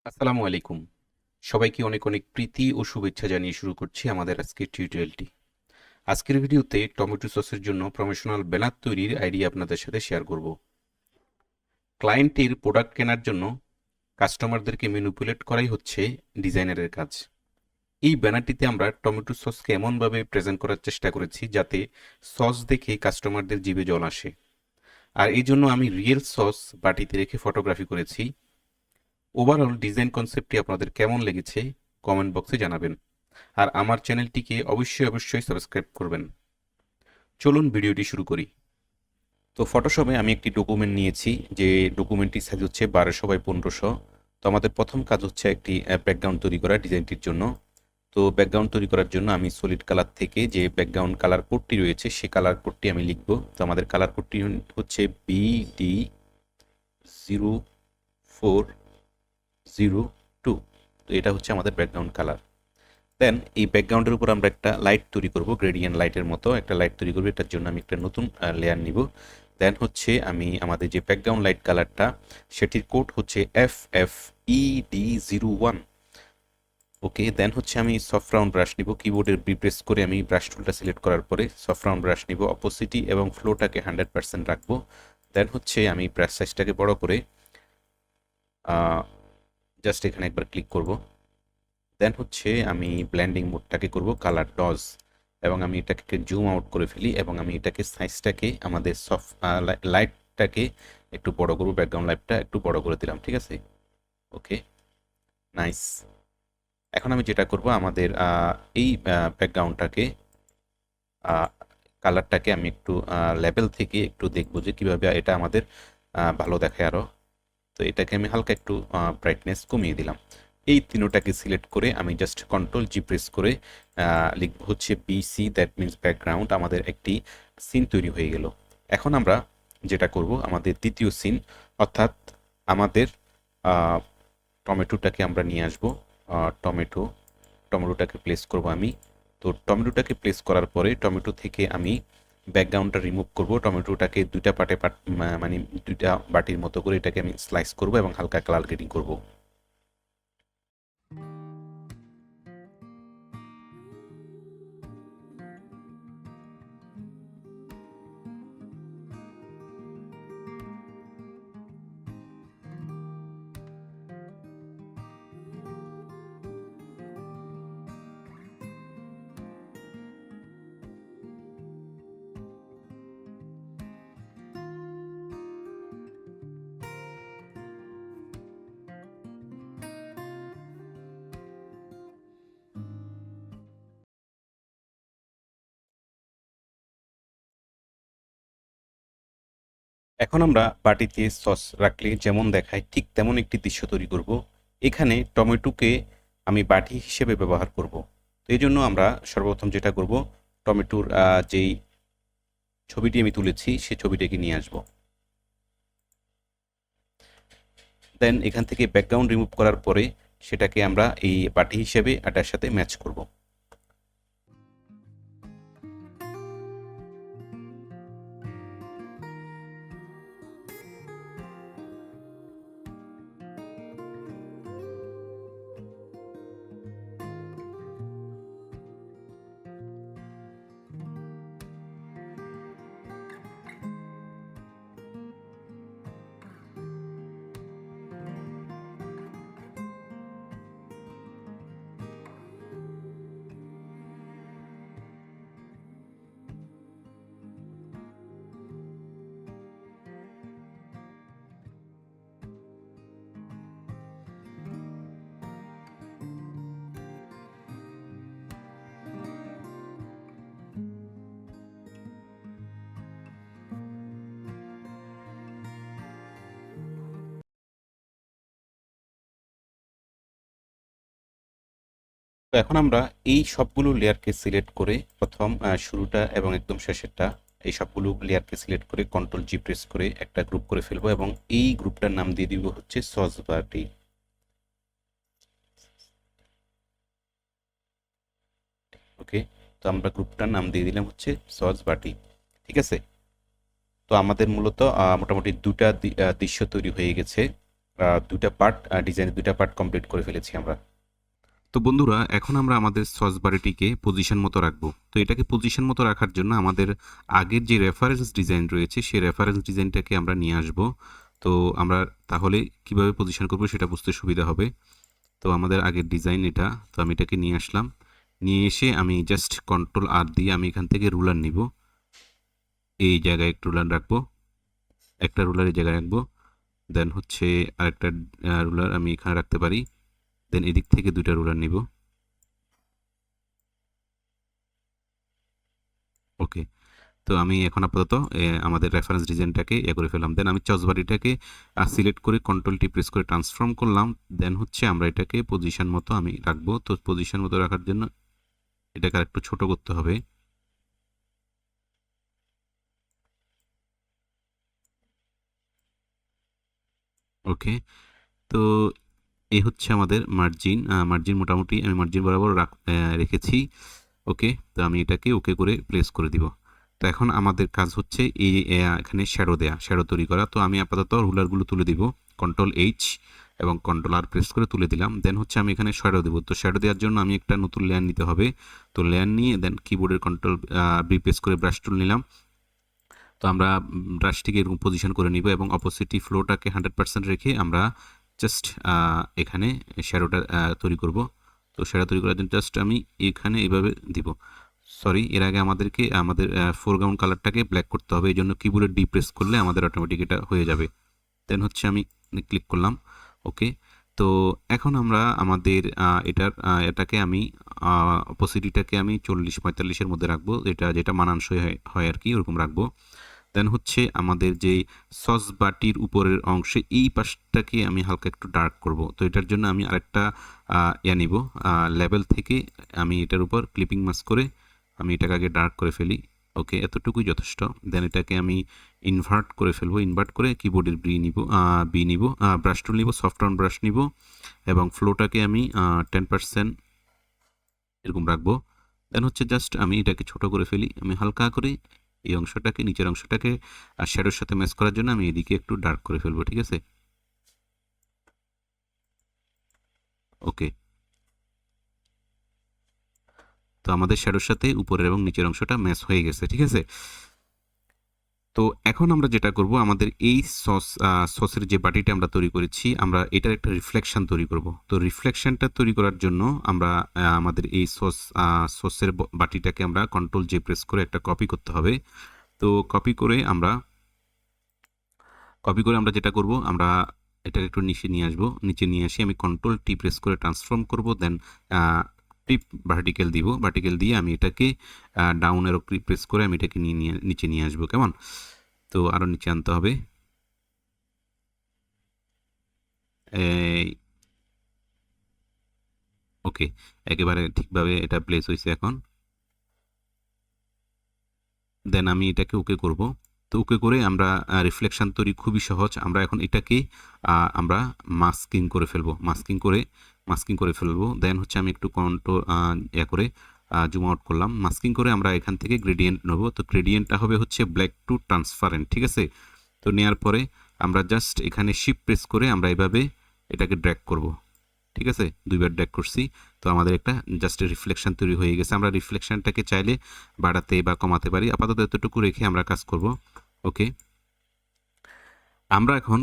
আসসালামু আলাইকুম। সবাইকে অনেক অনেক প্রীতি ও শুভেচ্ছা জানিয়ে শুরু করছি আমাদের আজকের টিউটোরিয়ালটি। আজকের ভিডিওতে টমেটো সসের জন্য প্রমোশনাল ব্যানার তৈরির আইডিয়া আপনাদের সাথে শেয়ার করব। ক্লায়েন্টের প্রোডাক্ট কেনার জন্য কাস্টমারদেরকে ম্যানিপুলেট করাই হচ্ছে ডিজাইনারের কাজ। এই ব্যানারটিতে আমরা টমেটো সসকে এমনভাবে প্রেজেন্ট করার চেষ্টা করেছি যাতে সস দেখে কাস্টমারদের জিভে জল আসে। আর এই জন্য আমি রিয়েল সস বাটিতে রেখে ফটোগ্রাফি করেছি। ওভারঅল ডিজাইন কনসেপ্টটি আপনাদের কেমন লেগেছে কমেন্ট বক্সে জানাবেন। আর আমার চ্যানেলটিকে অবশ্যই সাবস্ক্রাইব করবেন। চলুন ভিডিওটি শুরু করি। তো ফটোশপে আমি একটি ডকুমেন্ট নিয়েছি, যে ডকুমেন্টটির সাইজ হচ্ছে 1200x1500। তো আমাদের প্রথম কাজ হচ্ছে একটি ব্যাকগ্রাউন্ড তৈরি করা ডিজাইনটির জন্য। তো ব্যাকগ্রাউন্ড তৈরি করার জন্য আমি সলিড কালার থেকে যে ব্যাকগ্রাউন্ড কালার কোডটি রয়েছে সেই কালার কোডটি আমি লিখব। তো আমাদের কালার কোডটি হচ্ছে BD0402। তো এটা হচ্ছে আমাদের ব্যাকগ্রাউন্ড কালার। দেন এই ব্যাকগ্রাউন্ডের উপর আমরা একটা লাইট তৈরি করব, গ্রেডিয়েন্ট লাইটের মতো একটা লাইট তৈরি করব। এটার জন্য আমি একটা নতুন লেয়ার নিব। দেন হচ্ছে আমি আমাদের যে ব্যাকগ্রাউন্ড লাইট কালারটা সেটির কোড হচ্ছে FFED01। ওকে, দেন হচ্ছে আমি সফট রাউন্ড ব্রাশ নিব। কিবোর্ডের বি প্রেস করে আমি ব্রাশ টুলটা সিলেক্ট করার পরে সফট রাউন্ড ব্রাশ নিব। অপোসিটি এবং ফ্লোটাকে 100% রাখবো। দেন হচ্ছে আমি ব্রাশ সাইজটাকে বড় করে জাস্ট এখানে একবার ক্লিক করব। দেন হচ্ছে আমি ব্লেন্ডিং মোডটাকে করব কালার ডজ, এবং আমি এটাকে জুম আউট করে ফেলি এবং আমি এটাকে সাইজটাকে আমাদের সফট লাইটটাকে একটু বড় করব, ব্যাকগ্রাউন্ড লাইটটা একটু বড় করে দিলাম। ঠিক আছে, ওকে, নাইস। এখন আমি যেটা করব আমাদের এই ব্যাকগ্রাউন্ডটাকে কালারটাকে আমি একটু লেভেল থেকে একটু দেখবো যে কীভাবে এটা আমাদের ভালো দেখায় আরও। তো এটাকে আমি হালকা একটু ব্রাইটনেস কমিয়ে দিলাম। এই তিনোটাকে সিলেক্ট করে আমি জাস্ট কন্ট্রোল-G প্রেস করে লিখব হচ্ছে BC, দ্যাট মিনস ব্যাকগ্রাউন্ড। আমাদের একটি সিন তৈরি হয়ে গেল। এখন আমরা যেটা করব আমাদের দ্বিতীয় সিন, অর্থাৎ আমাদের টমেটোটাকে আমরা নিয়ে আসবো। টমেটোটাকে প্লেস করব আমি। তো টমেটোটাকে প্লেস করার পরে টমেটো থেকে আমি ব্যাকগ্রাউন্ডটা রিমুভ করব। টমেটোটাকে দুইটা পার্টে মানে দুইটা বাটির মতো করে এটাকে আমি স্লাইস করব এবং হালকা কালার গ্রেডিং করব। এখন আমরা বাটিতে সস রাখলে যেমন দেখায় ঠিক তেমন একটি দৃশ্য তৈরি করব। এখানে টমেটোকে আমি বাটি হিসেবে ব্যবহার করব। তো এই জন্য আমরা সর্বপ্রথম যেটা করব, টমেটোর যেই ছবিটি আমি তুলেছি সেই ছবিটাকে নিয়ে আসব। দেন এখান থেকে ব্যাকগ্রাউন্ড রিমুভ করার পরে সেটাকে আমরা এই বাটি হিসেবে এটার সাথে ম্যাচ করব। তো এখন আমরা এই সবগুলো লেয়ারকে সিলেক্ট করে প্রথম শুরুটা এবং একদম শেষেরটা এই সবগুলো লেয়ারকে সিলেক্ট করে কন্ট্রোল-G প্রেস করে একটা গ্রুপ করে ফেলবো এবং এই গ্রুপটার নাম দিয়ে দিব হচ্ছে সস বাটি। ওকে, তো আমরা গ্রুপটার নাম দিয়ে দিলাম হচ্ছে সস বাটি। ঠিক আছে, তো আমাদের মূলত মোটামুটি দুটা দৃশ্য তৈরি হয়ে গেছে। দুইটা পার্ট, ডিজাইনের দুইটা পার্ট কমপ্লিট করে ফেলেছি আমরা। তো বন্ধুরা, এখন আমরা আমাদের সস বাড়িটিকে পজিশন মতো রাখবো। তো এটাকে পজিশন মতো রাখার জন্য আমাদের আগের যে রেফারেন্স ডিজাইন রয়েছে সেই রেফারেন্স ডিজাইনটাকে আমরা নিয়ে আসব। তো আমরা তাহলে কিভাবে পজিশন করব সেটা বুঝতে সুবিধা হবে। তো আমাদের আগের ডিজাইন এটা, তো আমি এটাকে নিয়ে আসলাম। নিয়ে এসে আমি জাস্ট কন্ট্রোল আর দিয়ে আমি এখান থেকে রুলার নিব। এই জায়গায় একটা রুলার রাখবো, একটা রুলার এই জায়গায় রাখবো। দেন হচ্ছে আরেকটা রুলার আমি এখানে রাখতে পারি। দেন এদিক থেকে দুইটা রুলার নিব। ওকে, তো আমি এখন আপাতত আমাদের রেফারেন্স ডিজাইনটাকে করে ফেললাম। দেন আমি চসবাড়িটাকে সিলেক্ট করে কন্ট্রোল টি প্রেস করে ট্রান্সফর্ম করলাম। দেন হচ্ছে আমরা এটাকে পজিশন মতো আমি রাখবো। তো পজিশন মতো রাখার জন্য এটাকে আরেকটু ছোট করতে হবে। ওকে, তো এই হচ্ছে আমাদের মার্জিন। মার্জিন মোটামুটি আমি মার্জিন বরাবর রেখেছি। ওকে, তো আমি এটাকে ওকে করে প্লেস করে দিব। তো এখন আমাদের কাজ হচ্ছে এই এখানে শ্যাডো দেয়া, শ্যাডো তৈরি করা। তো আমি আপাতত রুলারগুলো তুলে দিব, কন্ট্রোল এইচ এবং কন্ট্রোল আর প্রেস করে তুলে দিলাম। দেন হচ্ছে আমি এখানে শ্যাডো দেবো। তো শ্যাডো দেওয়ার জন্য আমি একটা নতুন লেয়ার নিতে হবে। তো লেয়ার নিয়ে দেন কিবোর্ডের কন্ট্রোল বি প্রেস করে ব্রাশ টুল নিলাম। তো আমরা ব্রাশটিকে এরকম পজিশন করে নিব এবং অপোসিটি ফ্লোটাকে 100% রেখে আমরা জাস্ট এখানে শ্যাডোটা তৈরি করব। তো শ্যাডো তৈরি করার জন্য জাস্ট আমি এখানে এইভাবে দিব। সরি, এর আগে আমাদেরকে আমাদের ফোরগ্রাউন্ড কালারটাকে ব্ল্যাক করতে হবে। এই জন্য কিবোর্ডে ডি প্রেস করলে আমাদের অটোমেটিক এটা হয়ে যাবে। দেন হচ্ছে আমি ক্লিক করলাম। ওকে, তো এখন আমরা আমাদের এটাকে আমি অপোসিটিটাকে আমি 40-45-এর মধ্যে রাখবো, এটা যেটা মানানসই হয় আর কি, ওরকম রাখবো। দেন হচ্ছে আমাদের যে সস বাটির উপরের অংশে এই পাশটাকে আমি হালকা একটু ডার্ক করব। তো এটার জন্য আমি আরেকটা নিব, লেভেল থেকে আমি এটার উপর ক্লিপিং মাস্ক করে আমি এটাকে আগে ডার্ক করে ফেলি। ওকে, এতটুকুই যথেষ্ট। দেন এটাকে আমি ইনভার্ট করে ফেলবো। ইনভার্ট করে কিবোর্ডের বি নিব, ব্রাশ টুল নিব, সফট রাউন্ড ব্রাশ নিব এবং ফ্লোটাকে আমি 10% এরকম রাখবো। দেন হচ্ছে জাস্ট আমি এটাকে ছোট করে ফেলি। আমি হালকা করে এই অংশটাকে, নিচের অংশটাকে শ্যাডোর সাথে ম্যাচ করার জন্য আমি এদিকে একটু ডার্ক করে ফেলবো। ঠিক আছে, ওকে। তো আমাদের শ্যাডোর সাথে উপরের এবং নিচের অংশটা ম্যাচ হয়ে গেছে। ঠিক আছে, তো এখন আমরা যেটা করব, আমাদের এই সসের যে বাটিটা আমরা তৈরি করেছি, আমরা এটার একটা রিফ্লেকশন তৈরি করব। তো রিফ্লেকশনটা তৈরি করার জন্য আমরা আমাদের এই সসের বাটিটাকে আমরা কন্ট্রোল জে প্রেস করে একটা কপি করতে হবে। তো কপি করে আমরা যেটা করব, আমরা এটাকে একটু নিচে নিয়ে আসবো। নিচে নিয়ে আসি আমি কন্ট্রোল টি প্রেস করে ট্রান্সফর্ম করব। দেন টিপ ভার্টিক্যাল দিয়ে আমি এটাকে ডাউন এরো প্রেস করে আমি এটাকে নিচে নিয়ে আসবো। কেমন? তো আরও নিচে আনতে হবে। ওকে, একেবারে ঠিকভাবে এটা প্লেস হয়েছে এখন। দেন আমি এটাকে ওকে করব। তো ওকে করে আমরা রিফ্লেকশন তৈরি খুবই সহজ। আমরা এখন এটাকে আমরা মাস্কিং করে ফেলবো। দেন হচ্ছে আমি একটু কন্ট্রোল করে জুম আউট করলাম। মাস্কিং করে আমরা এখান থেকে গ্রেডিয়েন্ট নেব। তো গ্রেডিয়েন্টটা হবে হচ্ছে ব্ল্যাক টু ট্রান্সপারেন্ট। ঠিক আছে, তো নেওয়ার পরে আমরা জাস্ট এখানে শিফট প্রেস করে আমরা এভাবে এটাকে ড্র্যাগ করব। ঠিক আছে, দুইবার ড্র্যাগ করছি। তো আমাদের একটা জাস্ট রিফ্লেকশন তৈরি হয়ে গেছে। আমরা রিফ্লেকশনটাকে চাইলে বাড়াতে বা কমাতে পারি। আপাতত এতটুকু রেখে আমরা কাজ করব। ওকে, আমরা এখন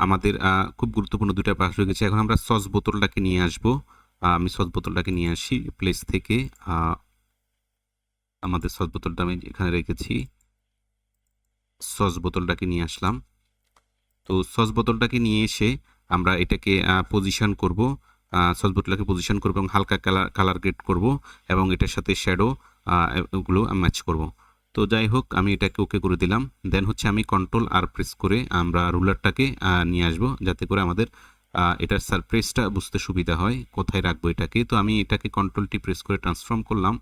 আমাদের খুব গুরুত্বপূর্ণ দুটা পাশ রয়ে গেছে। এখন আমরা সস বোতলটাকে নিয়ে আসব। আমি সস বোতলটাকে নিয়ে আসি প্লেস থেকে। আমাদের সস বোতলটা আমি এখানে রেখেছি। সস বোতলটাকে নিয়ে আসলাম। তো সস বোতলটাকে নিয়ে এসে আমরা এটাকে পজিশন করব। সস বোতলটাকে পজিশন করব এবং হালকা কালার গ্রেড করব এবং এটার সাথে শ্যাডো ওগুলো ম্যাচ করব। তো যাই হোক, আমি এটাকে ওকে করে দিলাম। দেন হচ্ছে আমি কন্ট্রোল আর প্রেস করে আমরা রুলারটাকে নিয়ে আসব, যাতে করে আমাদের এটার সারফেসটা বুঝতে সুবিধা হয় কোথায় রাখবো এটাকে। তো আমি এটাকে কন্ট্রোল টি প্রেস করে ট্রান্সফর্ম করলাম।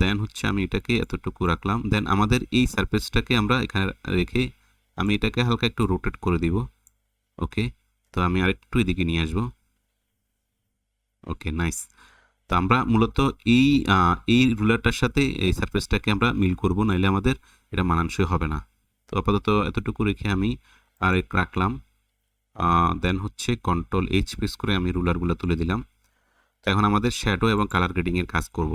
দেন হচ্ছে আমি এটাকে এতটুকু রাখলাম। দেন আমাদের এই সারফেসটাকে আমরা এখানে রেখে আমি এটাকে হালকা একটু রোটেট করে দিব। ওকে, তো আমি আরেকটু এদিকে নিয়ে আসবো। ওকে, নাইস। তো আমরা মূলত এই রুলারটার সাথে এই সারফেসটাকে আমরা মিল করব, নাইলে আমাদের এটা মানানসই হবে না। তো আপাতত এতটুকু রেখে আমি আর রাখলাম। দেন হচ্ছে কন্ট্রোল এইচ প্রেস করে আমি রুলারগুলো তুলে দিলাম। তো এখন আমাদের শ্যাডো এবং কালার গ্রেডিংয়ের কাজ করব।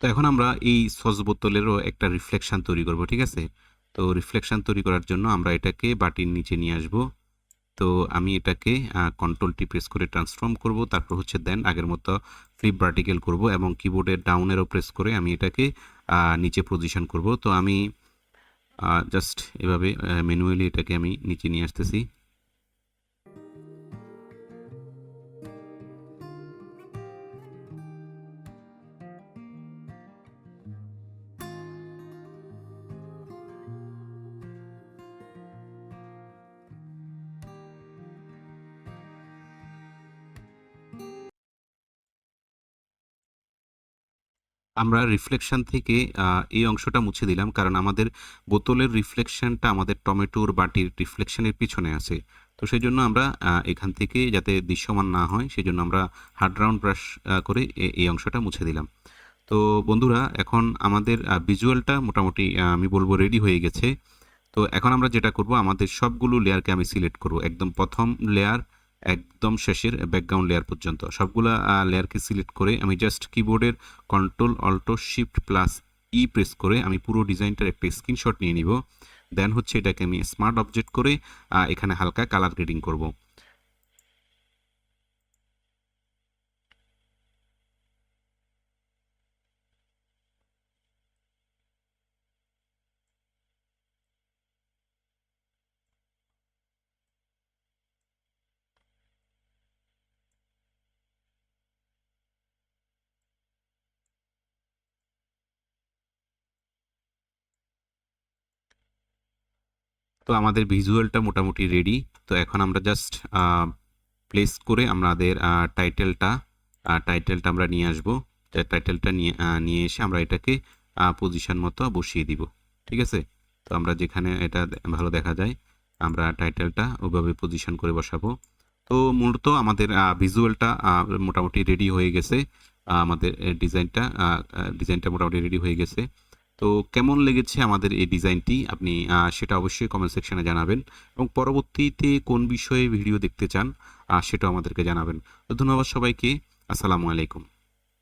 তো এখন আমরা এই সস বোতলেরও একটা রিফ্লেকশন তৈরি করব, ঠিক আছে? তো রিফ্লেকশন তৈরি করার জন্য আমরা এটাকে বাটির নিচে নিয়ে আসব। তো আমি এটাকে কন্ট্রোল টি প্রেস করে ট্রান্সফর্ম করব, তারপর হচ্ছে দেন আগের মতো ফ্লিপ ভার্টিক্যাল করব এবং কিবোর্ডের ডাউন এরো প্রেস করে আমি এটাকে নিচে পজিশন করব। তো আমি জাস্ট এভাবে ম্যানুয়ালি এটাকে আমি নিচে নিয়ে আসতেছি। আমরা রিফ্লেকশন থেকে এই অংশটা মুছে দিলাম, কারণ আমাদের বোতলের রিফ্লেকশনটা আমাদের টমেটোর বাটির রিফ্লেকশনের পিছনে আছে। তো সেই জন্য আমরা এখান থেকে যাতে দৃশ্যমান না হয় সেই জন্য আমরা হার্ড রাউন্ড ব্রাশ করে এই অংশটা মুছে দিলাম। তো বন্ধুরা, এখন আমাদের ভিজুয়ালটা মোটামুটি আমি বলবো রেডি হয়ে গেছে। তো এখন আমরা যেটা করব, আমাদের সবগুলো লেয়ারকে আমি সিলেক্ট করব, একদম প্রথম লেয়ার একদম শেষের ব্যাকগ্রাউন্ড লেয়ার পর্যন্ত সবগুলা লেয়ারকে সিলেক্ট করে আমি জাস্ট কিবোর্ডের control Alto shift plus E press করে আমি পুরো ডিজাইনটার একটা স্ক্রিনশট নিয়ে নিব। দেন হচ্ছে এটাকে আমি স্মার্ট অবজেক্ট করে এখানে হালকা কালার গ্রেডিং করব। তো আমাদের ভিজুয়ালটা মোটামুটি রেডি। তো এখন আমরা জাস্ট প্লেস করে আমাদের টাইটেলটা আমরা নিয়ে আসবো। টাইটেলটা নিয়ে এসে আমরা এটাকে পজিশন মতো বসিয়ে দিব, ঠিক আছে? তো আমরা যেখানে এটা ভালো দেখা যায় আমরা টাইটেলটা ওইভাবে পজিশন করে বসাবো। তো মূলত আমাদের ভিজুয়ালটা মোটামুটি রেডি হয়ে গেছে। আমাদের ডিজাইনটা মোটামুটি রেডি হয়ে গেছে। তো কেমন লেগেছে আমাদের এই ডিজাইনটি আপনি সেটা অবশ্যই কমেন্ট সেকশনে জানাবেন, এবং পরবর্তীতে কোন বিষয়ে ভিডিও দেখতে চান সেটাও আমাদেরকে জানাবেন। তো ধন্যবাদ সবাইকে। আসসালামু আলাইকুম।